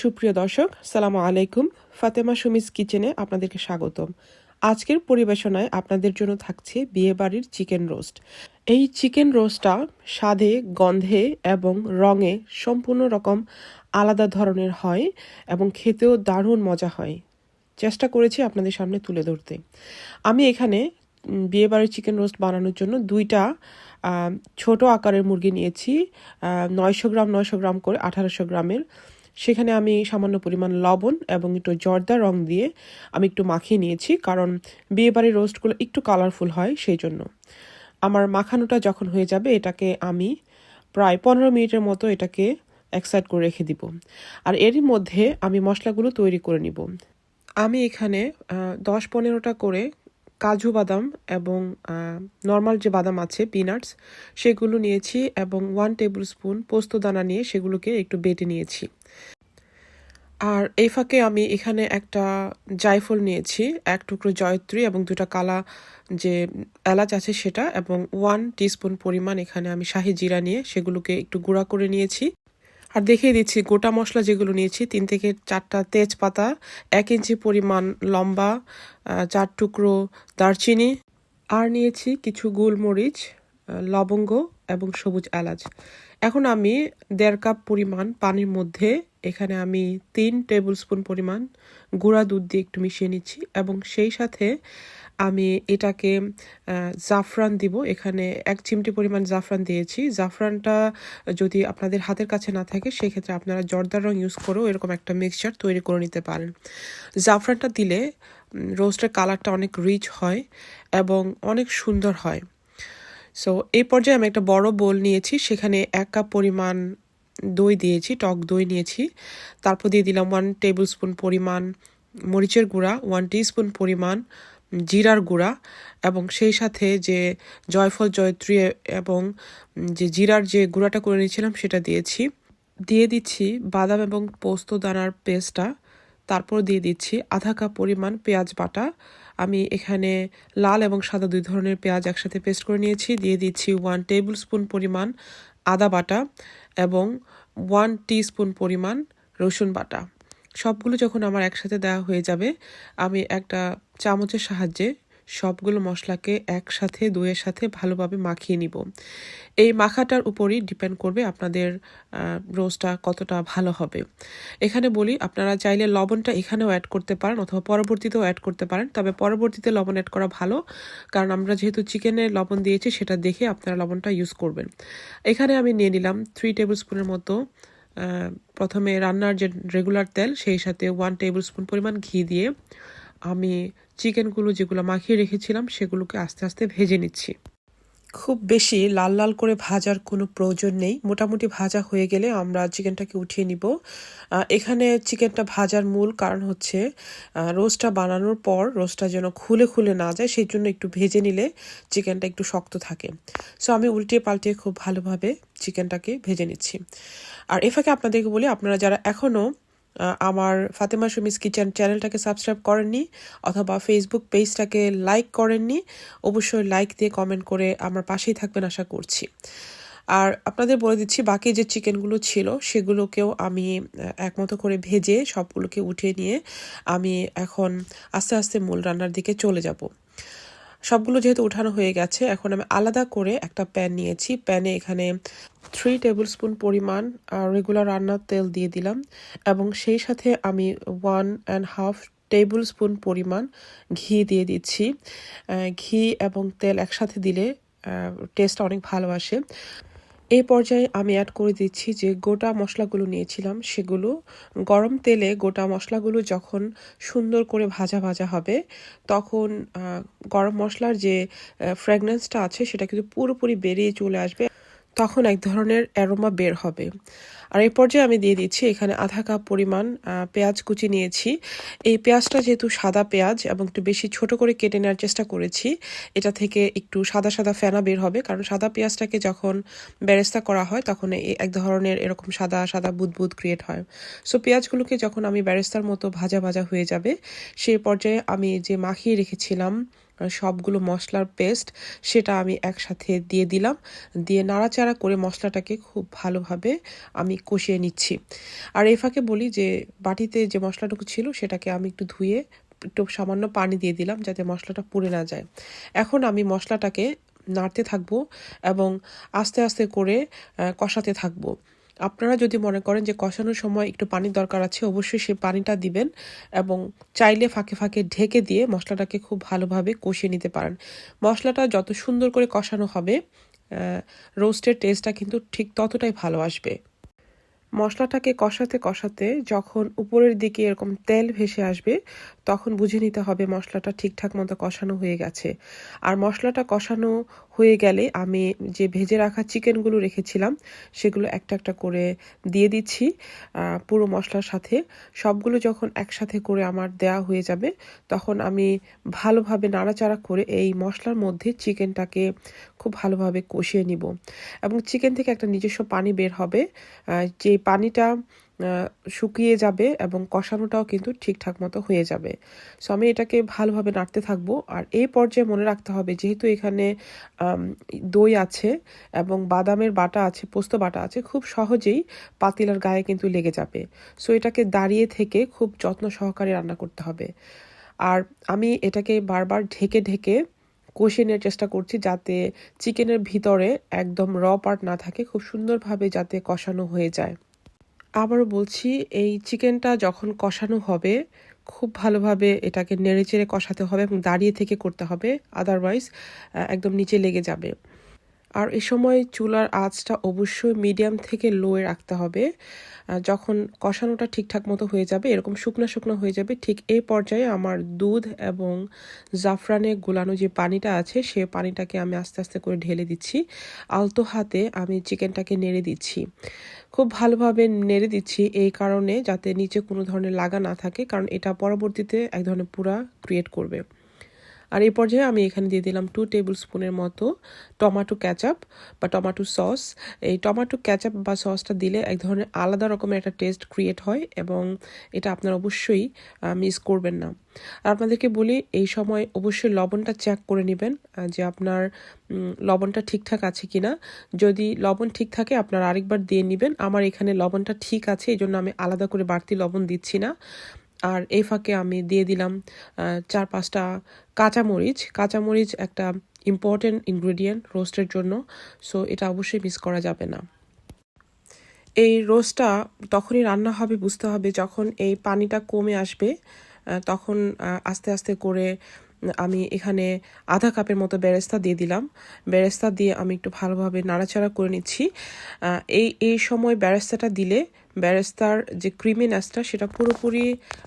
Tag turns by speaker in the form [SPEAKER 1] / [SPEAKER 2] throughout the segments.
[SPEAKER 1] সুপ্রিয় দর্শক, সালামু আলাইকুম। ফাতেমা সুমিস কিচেনে আপনাদেরকে স্বাগতম। আজকের পরিবেশনায় আপনাদের জন্য থাকছে বিয়ে বাড়ির চিকেন রোস্ট। এই চিকেন রোস্টটা স্বাদে, গন্ধে এবং রঙে সম্পূর্ণ রকম আলাদা ধরনের হয় এবং খেতেও দারুণ মজা হয়। চেষ্টা করেছি আপনাদের সামনে তুলে ধরতে। আমি এখানে বিয়ে বাড়ির চিকেন রোস্ট বানানোর জন্য দুইটা ছোট আকারের মুরগি নিয়েছি, 900 গ্রাম করে 1800 গ্রামের। সেখানে আমি সামান্য পরিমাণ লবণ এবং একটু জর্দা রং দিয়ে আমি একটু মাখিয়ে নিয়েছি, কারণ বিয়েবাড়ির রোস্টগুলো একটু কালারফুল হয় সেই জন্য। আমার মাখানোটা যখন হয়ে যাবে এটাকে আমি প্রায় 15 মিনিটের মতো এটাকে এক সাইড করে রেখে দিব। আর এরই মধ্যে আমি মশলাগুলো তৈরি করে নিব। আমি এখানে 10-15টা করে কাজু বাদাম এবং নর্মাল যে বাদাম আছে পিনাটস সেগুলো নিয়েছি এবং 1 টেবিল স্পুন পোস্ত দানা নিয়ে সেগুলোকে একটু বেটে নিয়েছি। আর এই ফাঁকে আমি এখানে একটা জায়ফল নিয়েছি, 1 টুকরো জয়ত্রী এবং 2টা কালা যে এলাচ আছে সেটা, এবং 1 টিস্পুন পরিমাণ এখানে আমি শাহি জিরা নিয়ে সেগুলোকে একটু গুঁড়া করে নিয়েছি। আর দেখিয়ে দিচ্ছি গোটা মশলা যেগুলো নিয়েছি, 3 থেকে 4টা তেজপাতা, 1 ইঞ্চি পরিমাণ লম্বা, 4 টুকরো দারচিনি, আর নিয়েছি কিছু গোলমরিচ, লবঙ্গ এবং সবুজ এলাচ। এখন আমি 1.5 কাপ পরিমাণ পানির মধ্যে এখানে আমি 3 টেবিল স্পুন পরিমাণ গুঁড়া দুধ দিয়ে একটু মিশিয়ে নিচ্ছি এবং সেই সাথে আমি এটাকে জাফরান দিব। এখানে 1 চিমটি পরিমাণ জাফরান দিয়েছি। জাফরানটা যদি আপনাদের হাতের কাছে না থাকে সেক্ষেত্রে আপনারা জর্দার রং ইউজ করেও এরকম একটা মিক্সচার তৈরি করে নিতে পারেন। জাফরানটা দিলে রোস্টের কালারটা অনেক রিচ হয় এবং অনেক সুন্দর হয়। সো এই পর্যায়ে আমি একটা বড় বোল নিয়েছি, সেখানে 1 কাপ পরিমাণ দই দিয়েছি, টক দই নিয়েছি। তারপর দিয়ে দিলাম 1 টেবিল স্পুন পরিমাণ মরিচের গুঁড়া, 1 টিস্পুন পরিমাণ জিরার গুঁড়া এবং সেই সাথে যে জয়ফল, জয়ত্রী এবং যে জিরার যে গুঁড়াটা করে নিয়েছিলাম সেটা দিয়েছি। দিয়ে দিচ্ছি বাদাম এবং পোস্ত দানার পেস্টটা। তারপর দিয়ে দিচ্ছি আধা কাপ পরিমাণ পেঁয়াজ বাটা। আমি এখানে লাল এবং সাদা 2 ধরনের পেঁয়াজ একসাথে পেস্ট করে নিয়েছি। দিয়ে দিচ্ছি 1 টেবিল স্পুন পরিমাণ আদা বাটা এবং 1 টিস্পুন পরিমাণ রসুন বাটা। সবগুলো যখন আমার একসাথে দেওয়া হয়ে যাবে, আমি একটা চামচের সাহায্যে সবগুলো মশলাকে একসাথে দইয়ের সাথে ভালোভাবে মাখিয়ে নিব। এই মাখাটার উপরই ডিপেন্ড করবে আপনাদের রোস্টটা কতটা ভালো হবে। এখানে বলি, আপনারা চাইলে লবণটা এখানেও অ্যাড করতে পারেন অথবা পরবর্তীতেও অ্যাড করতে পারেন, তবে পরবর্তীতে লবণ অ্যাড করা ভালো, কারণ আমরা যেহেতু চিকেনে লবণ দিয়েছি সেটা দেখে আপনারা লবণটা ইউজ করবেন। এখানে আমি নিয়ে নিলাম 3 টেবিল স্পুনের মতো প্রথমে রান্নার যে রেগুলার তেল, সেই সাথে 1 টেবিল স্পুন পরিমাণ ঘি দিয়ে আমি চিকেনগুলো যেগুলো মাখিয়ে রেখেছিলাম সেগুলোকে আস্তে আস্তে ভেজে নিচ্ছি। খুব বেশি লাল লাল করে ভাজার কোনো প্রয়োজন নেই, মোটামুটি ভাজা হয়ে গেলে আমরা চিকেনটাকে উঠিয়ে নিব। এখানে চিকেনটা ভাজার মূল কারণ হচ্ছে রোস্টটা বানানোর পর রোস্টটা যেন খুলে খুলে না যায়, সেই জন্য একটু ভেজে নিলে চিকেনটা একটু শক্ত থাকে। সো আমি উল্টিয়ে পাল্টিয়ে খুব ভালোভাবে চিকেনটাকে ভেজে নিচ্ছি। আর এ ফাঁকে আপনাদেরকে বলি, আপনারা যারা এখনও আমার ফাতেমা সুমিস কিচেন চ্যানেলটাকে সাবস্ক্রাইব করেননি অথবা ফেসবুক পেজটাকে লাইক করেননি, অবশ্যই লাইক দিয়ে কমেন্ট করে আমার পাশেই থাকবেন আশা করছি। আর আপনাদের বলে দিচ্ছি, বাকি যে চিকেনগুলো ছিল সেগুলোকেও আমি একমতো করে ভেজে সবগুলোকে উঠিয়ে নিয়ে আমি এখন আস্তে আস্তে মূল রান্নার দিকে চলে যাব। সবগুলো যেহেতু উঠানো হয়ে গেছে, এখন আমি আলাদা করে একটা প্যান নিয়েছি। প্যানে এখানে 3 টেবিল স্পুন পরিমাণ রেগুলার রান্নার তেল দিয়ে দিলাম এবং সেই সাথে আমি 1.5 টেবিল স্পুন পরিমাণ ঘি দিয়ে দিচ্ছি। ঘি এবং তেল একসাথে দিলে টেস্টটা অনেক ভালো আসে। এই পর্যায়ে আমি অ্যাড করে দিচ্ছি যে গোটা মশলাগুলো নিয়েছিলাম সেগুলো। গরম তেলে গোটা মশলাগুলো যখন সুন্দর করে ভাজা ভাজা হবে, তখন গরম মশলার যে ফ্র্যাগনেন্সটা আছে সেটা কিন্তু পুরোপুরি বেরিয়ে চলে আসবে, তখন এক ধরনের অ্যারোমা বের হবে। আর এই পর্যায়ে আমি দিয়ে দিচ্ছি এখানে আধা কাপ পরিমাণ পেঁয়াজ কুচি নিয়েছি। এই পেঁয়াজটা যেহেতু সাদা পেঁয়াজ এবং একটু বেশি ছোট করে কেটে নেওয়ার চেষ্টা করেছি, এটা থেকে একটু সাদা সাদা ফেনা বের হবে, কারণ সাদা পেঁয়াজটাকে যখন বেরেস্তা করা হয় তখন এক ধরনের এরকম সাদা সাদা বুদবুদ ক্রিয়েট হয়। সো পেঁয়াজগুলোকে যখন আমি বেরেস্তার মতো ভাজা ভাজা হয়ে যাবে, সেই পর্যায়ে আমি যে মাখিয়ে রেখেছিলাম সবগুলো মশলার পেস্ট সেটা আমি একসাথে দিয়ে দিলাম, দিয়ে নাড়াচাড়া করে মশলাটাকে খুব ভালোভাবে আমি কষিয়ে নিচ্ছি। আর এই ফাঁকে বলি যে বাটিতে যে মশলাটুকু ছিল সেটাকে আমি একটু ধুয়ে একটু সামান্য পানি দিয়ে দিলাম যাতে মশলাটা পুড়ে না যায়। এখন আমি মশলাটাকে নাড়তে থাকবো এবং আস্তে আস্তে করে কষাতে থাকবো। আপনারা যদি মনে করেন যে কষানোর সময় একটু পানির দরকার আছে, অবশ্যই সেই পানিটা দিবেন এবং চাইলে ফাঁকে ফাঁকে ঢেকে দিয়ে মশলাটাকে খুব ভালোভাবে কষিয়ে নিতে পারেন। মশলাটা যত সুন্দর করে কষানো হবে রোস্টের টেস্টটা কিন্তু ঠিক ততটাই ভালো আসবে। মশলাটাকে কষাতে কষাতে যখন উপরের দিকে এরকম তেল ভেসে আসবে তখন বুঝে নিতে হবে মশলাটা ঠিকঠাক মতো কষানো হয়ে গেছে। আর মশলাটা কষানো হয়ে গেলে আমি যে ভেজে রাখা চিকেনগুলো রেখেছিলাম সেগুলো একটা একটা করে দিয়ে দিচ্ছি পুরো মশলার সাথে। সবগুলো যখন একসাথে করে আমার দেয়া হয়ে যাবে তখন আমি ভালোভাবে নাড়াচাড়া করে এই মশলার মধ্যে চিকেনটাকে খুব ভালোভাবে কষিয়ে নিব এবং চিকেন থেকে একটা নিজস্ব পানি বের হবে, যে পানিটা শুকিয়ে যাবে এবং কষানোটাও কিন্তু ঠিকঠাক মতো হয়ে যাবে। সো আমি এটাকে ভালোভাবে নাড়তে থাকবো। আর এই পর্যায়ে মনে রাখতে হবে যেহেতু এখানে দই আছে এবং বাদামের বাটা আছে, পোস্ত বাটা আছে, খুব সহজেই পাতিলার গায়ে কিন্তু লেগে যাবে। সো এটাকে দাঁড়িয়ে থেকে খুব যত্ন সহকারে রান্না করতে হবে। আর আমি এটাকে বারবার ঢেকে ঢেকে কষিয়ে নেওয়ার চেষ্টা করছি যাতে চিকেনের ভিতরে একদম র পার্ট না থাকে, খুব সুন্দরভাবে যাতে কষানো হয়ে যায়। আবারও বলছি, এই চিকেনটা যখন কষানো হবে খুব ভালোভাবে এটাকে নেড়েচেড়ে কষাতে হবে এবং দাঁড়িয়ে থেকে করতে হবে, আদারওয়াইজ একদম নিচে লেগে যাবে। আর এ সময় চুলার আঁচটা অবশ্যই মিডিয়াম থেকে লোয়ে রাখতে হবে। যখন কষানোটা ঠিকঠাক মতো হয়ে যাবে, এরকম শুকনো শুকনো হয়ে যাবে, ঠিক এই পর্যায়ে আমার দুধ এবং জাফরানে গোলানো যে পানিটা আছে সে পানিটাকে আমি আস্তে আস্তে করে ঢেলে দিচ্ছি। আলতো হাতে আমি চিকেনটাকে নেড়ে দিচ্ছি, খুব ভালোভাবে নেড়ে দিচ্ছি এই কারণে যাতে নিচে কোনো ধরনের লাগা না থাকে, কারণ এটা পরবর্তীতে এক ধরনের পুরা ক্রিয়েট করবে। আর এই পর্যায়ে আমি এখানে দিয়ে দিলাম 2 টেবিল স্পুনের মতো টমেটো ক্যাচাপ বা টমেটো সস। এই টমেটো ক্যাচাপ বা সসটা দিলে এক ধরনের আলাদা রকমের একটা টেস্ট ক্রিয়েট হয় এবং এটা আপনারা অবশ্যই মিস করবেন না। আর আপনাদেরকে বলি এই সময় অবশ্যই লবণটা চেক করে নেবেন যে আপনার লবণটা ঠিকঠাক আছে কিনা। যদি লবণ ঠিক থাকে আপনারা আরেকবার দিয়ে নেবেন। আমার এখানে লবণটা ঠিক আছে, এই জন্য আমি আলাদা করে বাড়তি লবণ দিচ্ছি না। আর এই ফাঁকে আমি দিয়ে দিলাম 4-5টা কাঁচামরিচ একটা ইম্পর্টেন্ট ইনগ্রেডিয়েন্ট রোস্টের জন্য, সো এটা অবশ্যই মিস করা যাবে না। এই রোস্টটা তখনই রান্না হবে বুঝতে হবে যখন এই পানিটা কমে আসবে, তখন আস্তে আস্তে করে আমি এখানে আধা কাপের মতো বেরেস্তা দিয়ে দিলাম। বেরেস্তা দিয়ে আমি একটু ভালোভাবে নাড়াচাড়া করে নিচ্ছি। এই সময় বেরেস্তাটা দিলে বেরেস্তার যে ক্রিমিনেসটা সেটা পুরোপুরি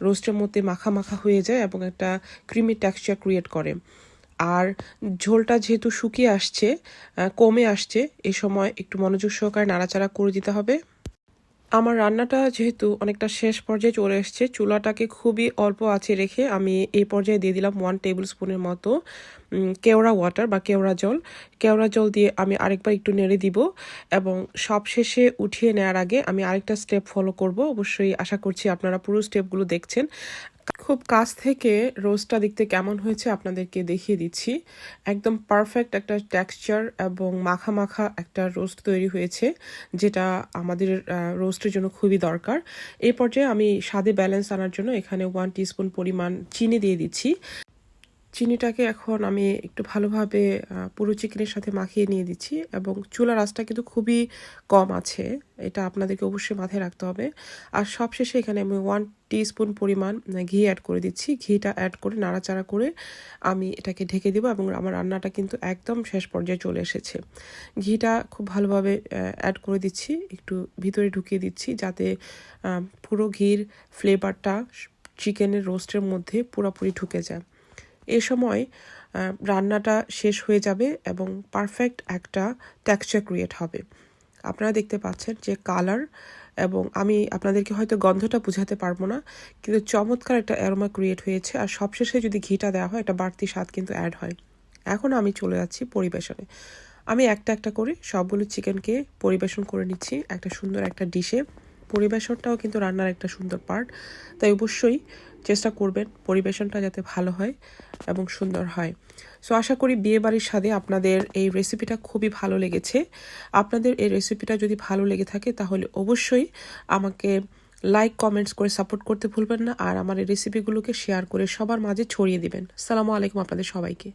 [SPEAKER 1] রোস্টের মধ্যে মাখা মাখা হয়ে যায় এবং একটা ক্রিমি টেক্সচার ক্রিয়েট করে। আর ঝোলটা যেহেতু শুকিয়ে আসছে, কমে আসছে, এ সময় একটু মনোযোগ সহকারে নাড়াচাড়া করে দিতে হবে। আমার রান্নাটা যেহেতু অনেকটা শেষ পর্যায়ে চলে এসছে, চুলাটাকে খুবই অল্প আঁচে রেখে আমি এই পর্যায়ে দিয়ে দিলাম 1 টেবিল স্পুনের মতো কেওড়া ওয়াটার বা কেওড়া জল দিয়ে আমি আরেকবার একটু নেড়ে দিব এবং সবশেষে উঠিয়ে নেওয়ার আগে আমি আরেকটা স্টেপ ফলো করব। অবশ্যই আশা করছি আপনারা পুরো স্টেপগুলো দেখছেন। খুব কাছ থেকে রোস্টটা দেখতে কেমন হয়েছে আপনাদেরকে দেখিয়ে দিচ্ছি। একদম পারফেক্ট একটা টেক্সচার এবং মাখা মাখা একটা রোস্ট তৈরি হয়েছে, যেটা আমাদের রোস্টের জন্য খুবই দরকার। এই পর্যায়ে আমি স্বাদে ব্যালেন্স আনার জন্য এখানে 1 টিস্পুন পরিমাণ চিনি দিয়ে দিচ্ছি। চিনিটাকে এখন আমি একটু ভালোভাবে পুরো চিকেনের সাথে মাখিয়ে নিয়ে দিচ্ছি এবং চুলার আঁচটা কিন্তু খুবই কম আছে, এটা আপনাদেরকে অবশ্যই মাথায় রাখতে হবে। আর সবশেষে এখানে আমি 1 টিস্পুন পরিমাণ ঘি অ্যাড করে দিচ্ছি। ঘিটা অ্যাড করে নাড়াচাড়া করে আমি এটাকে ঢেকে দেবো এবং আমার রান্নাটা কিন্তু একদম শেষ পর্যায়ে চলে এসেছে। ঘিটা খুব ভালোভাবে অ্যাড করে দিচ্ছি, একটু ভিতরে ঢুকিয়ে দিচ্ছি যাতে পুরো ঘির ফ্লেভারটা চিকেনের রোস্টের মধ্যে পুরোপুরি ঢুকে যায়। এ সময় রান্নাটা শেষ হয়ে যাবে এবং পারফেক্ট একটা টেক্সচার ক্রিয়েট হবে। আপনারা দেখতে পাচ্ছেন যে কালার, এবং আমি আপনাদেরকে হয়তো গন্ধটা বুঝাতে পারবো না, কিন্তু চমৎকার একটা অ্যারোমা ক্রিয়েট হয়েছে। আর সবশেষে যদি ঘিটা দেওয়া হয় একটা বাড়তি স্বাদ কিন্তু অ্যাড হয়। এখন আমি চলে যাচ্ছি পরিবেশনে। আমি একটা একটা করে সবগুলো চিকেনকে পরিবেশন করে নিচ্ছি একটা সুন্দর একটা ডিশে। পরিবেশনটাও কিন্তু রান্নার একটা সুন্দর পার্ট, তাই অবশ্যই চেষ্টা করবেন পরিবেশনটা যাতে ভালো হয় এবং সুন্দর হয়। সো আশা করি বিয়ে বাড়ির স্বাদে আপনাদের এই রেসিপিটা খুবই ভালো লেগেছে। আপনাদের এই রেসিপিটা যদি ভালো লেগে থাকে তাহলে অবশ্যই আমাকে লাইক কমেন্টস করে সাপোর্ট করতে ভুলবেন না, আর আমার এই রেসিপিগুলোকে শেয়ার করে সবার মাঝে ছড়িয়ে দিবেন। আসসালামু আলাইকুম আপনাদের সবাইকে।